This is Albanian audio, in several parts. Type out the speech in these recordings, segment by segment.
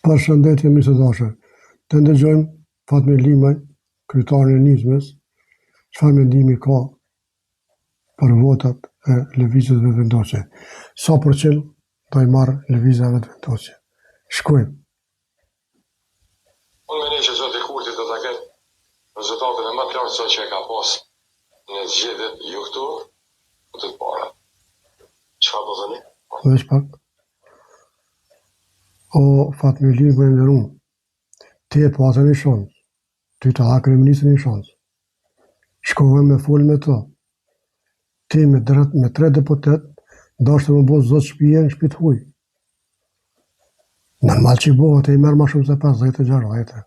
Përshëndetje mirë të dashur. Të ndëgjojmë Fatmir Limaj, kryetarin e Nizmës, çfarë mendimi ka për votat e lëvizjeve vendosje. Sa përqind do i marrë lëvizjeve vendosje. Shkojmë. Unë mendoj që zoti Kurti do ta ketë rezultatin e më të lartë sa që e ka pas në zgjedhjet jo këtu, po të para. Çfarë do thoni? Veç pak. O Fatmir Limaj nderuar, ti e pasën një shansë, ty të ha kryeministrin një shansë. Shkove me fol me to. Ti me 3 deputet, dashte më bo zot shtëpia në shtëpi të huaj. Normal që i bëhet e i merë ma shumë se 50-60.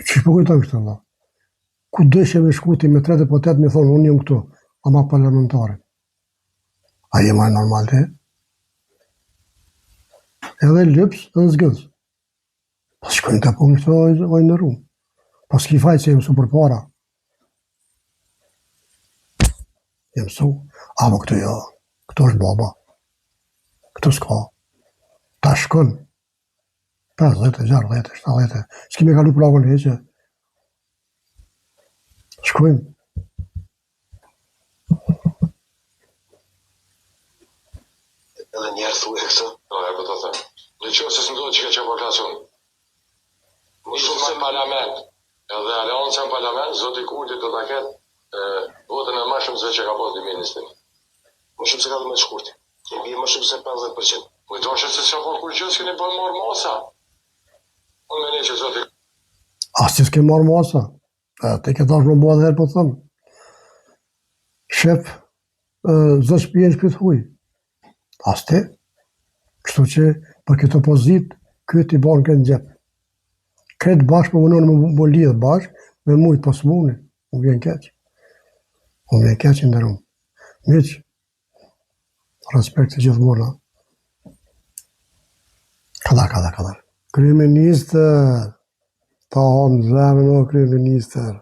Që po kujton kështë Allah? Ku dëshje me shkuti me 3 deputet me thonë unë jam këtu, ama parlamentare. A je marë normal të? Edhe lëps edhe zgëz. Pas shkojnë të punë këto ojnë në rumë. Pas ki fajtë që jem su për para. Jem su, ama këto jo, këto është baba. Këto s'ka. Ta shkon 50, 60, 70. S'ki me kalu plakon heqe. Shkojnë. Edhe njerë thuj e këtë? E po të them. Në qo se s'mdojnë që ka populacion. Më shumë se parlament, edhe aleanca në parlament, zoti Kurti do ta ketë votën e më shumë se që ka pas 2021. Më shumë se 14 shkurti. I bie më shumë se 50%. Po i dashur se s'ka por kur gjë s'keni bën marr masa. Unë mendoj që zoti As që s'ke marrë masa. Te ke dash më bua dhe herë po thëmë. Shef, zë shpije në shpit huj. As te. Kështu që për këtë opozit, këtë i banë këtë në gjepë. Këtë bashkë për mënonë më lidhë bashkë, me mujtë pas mune. Unë vjen keqë. Unë vjen keqë ndërëm. Miqë, respekt të gjithë mona. Kadar. Kryeministër, ta hamë zemën o kryeministër.